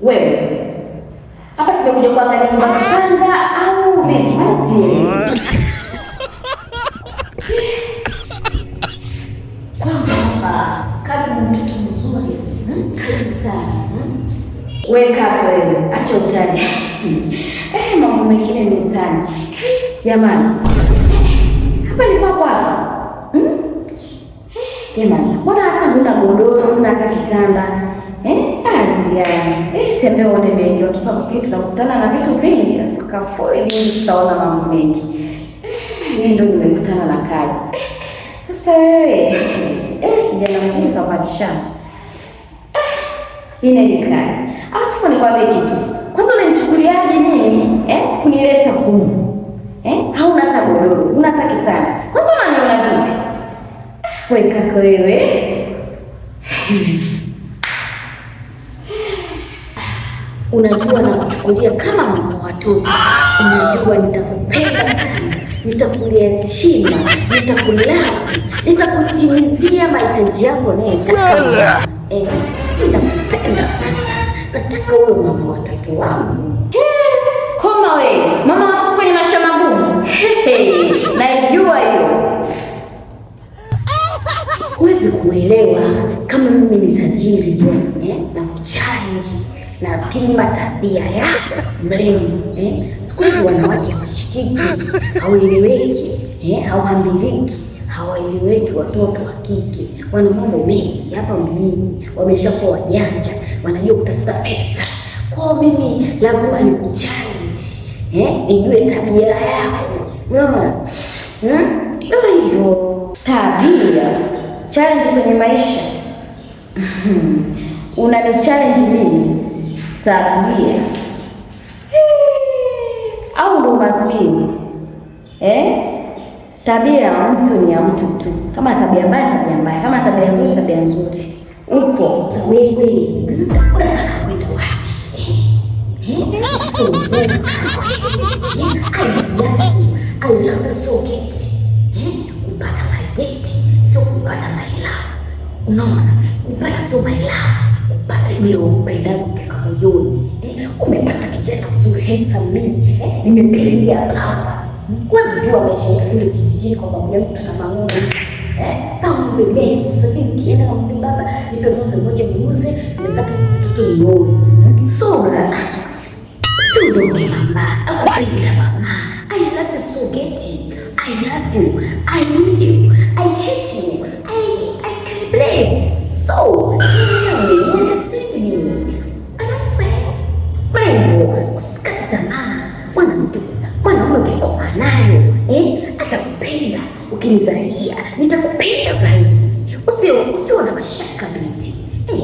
Wewe hapa tumekuja kuangalia nyumba kupanga au vipi? Basi karibu mtoto mzuri. Karibu sana. Weka wewe, acha utani. Mambo mengine ni utani. Jamani. Hapa ni kwako hapa. Jamani, mbona hata huna godoro, huna hata kitanda? Tembea uone mengi. Watoto wakike tunakutana na vitu vingi. Sakafuli nyingi tutaona mambo mengi. Hii ndio nimekutana na Kali. Sasa wewe, kijana mzuri kavadishana. Hii ni Kali. Alafu nikwambie kitu. Kwanza unanichukuliaje mimi? Kunileta humu. Hauna hata godoro, huna hata kitanda. Kwanza unaniona vipi? Wewe kaka wewe. Unajua na kuchukulia kama mama watoto. Unajua nitakupenda sana, nitakulia heshima, nitakulafi, nitakutimizia mahitaji yako unayotaka. Ninakupenda sana. Nataka uwe mama watoto wangu. Koma wewe, mama watoto kwenye maisha magumu. Naijua hiyo. Huwezi kuelewa kama mimi ni tajiri je, na kuchallenge na pima tabia yako mrembo. Siku hizi wanawake hawashikiki, hawaeleweki, hawaambiliki, hawaeleweki. Watoto wa kike wana mambo mengi hapa mjini, wameshakuwa wajanja, wanajua kutafuta pesa. Kwa mimi lazima nikuchallenge, nijue tabia yako. Unaona? Ndio hivyo. Tabia challenge kwenye maisha. Unani challenge mimi? Sabia. Au ndo maskini? Tabia ya mtu ni ya mtu tu. Kama tabia mbaya, tabia mbaya. Kama tabia nzuri, tabia nzuri. Upo. Wewe, unataka kwenda wapi? I love so get. Kupata my get, sio kupata my love. Unaona? Kupata so my love. Kupata yule umpenda kutoka moyoni. Umepata kijana mzuri handsome mimi. Nimepilia hapa. Kwanza jua ameshinda kule kijijini kwa babu yangu tuna mang'ombe. Ng'ombe mengi sasa hivi nikienda na mimi baba nipe ng'ombe moja niuze nipate mtoto nioe. So sio ndo mama. Akupenda mama. I love you so getty. I love you. I need you. I hate you. I can't believe. So, you understand me? Usikate tamaa. Mwanaume ukikoma nayo, atakupenda. Ukinizalia, nitakupenda zaidi. Usio na mashaka binti.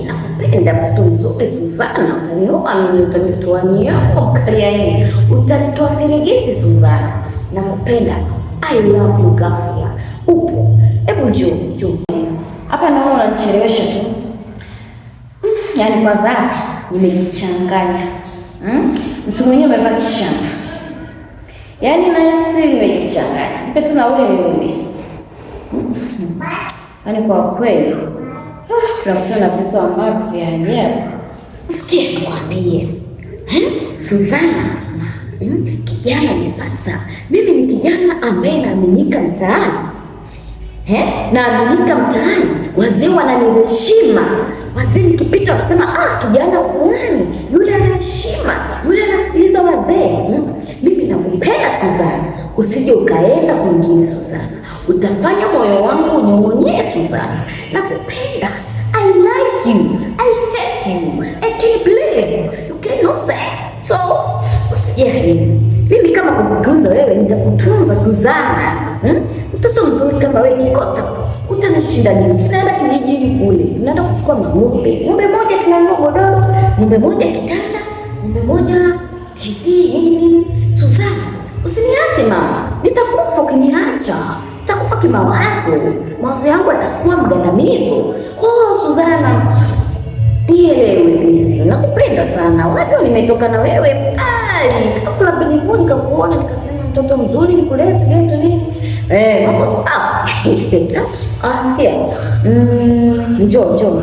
Nakupenda mtoto mzuri Suzana. Utanioa mimi, utanitoa nyako mkaliaini. Utanitoa Feregesi Suzana. Nakupenda. I love you Ghafla. Upo. Hebu njoo. Hapa naona unanichelewesha tu. Yaani kwanza hapa nimejichanganya. Mtu mwenyewe amevaa kishamba. Yaani nahisi nimejichanganya. Nipe tu na ule mrudi. Yaani kwa kweli tunakutana na vitu ambavyo vya ajabu. Sikia nikwambie. Suzana, kijana nimepata. Mimi ni kijana ambaye naaminika mtaani. Naaminika mtaani. Wazee wananiheshima. Wazee nikipita wanasema kijana fulani, yule ana heshima, yule anasikiliza wazee. Mimi nakupenda Suzana. Usije ukaenda kwingine Suzana. Utafanya moyo wangu unyong'onyee Suzana. Nakupenda. I like you. I hate you. I can't believe you cannot say. So, usijali. Mimi kama kukutunza wewe nitakutunza Suzana. Mtoto mzuri kama wewe kikota. Utanishinda nini? Tunaenda kijijini kule. Tunaenda kuchukua ng'ombe. Ng'ombe moja tunanunua godoro, ng'ombe moja kitanda, ng'ombe moja TV nini. Suzana, usiniache mama. Nitakufa ukiniacha. Nitakufa kimawazo. Mawazo yangu yatakuwa mgandamizo. Suzana, nielewe binti. Nakupenda sana. Unajua nimetoka na wewe. Kabla binifuni nikakuona nikasema mtoto mzuri nikulete geto nini. Mambo sawa. Sikia. Njoo.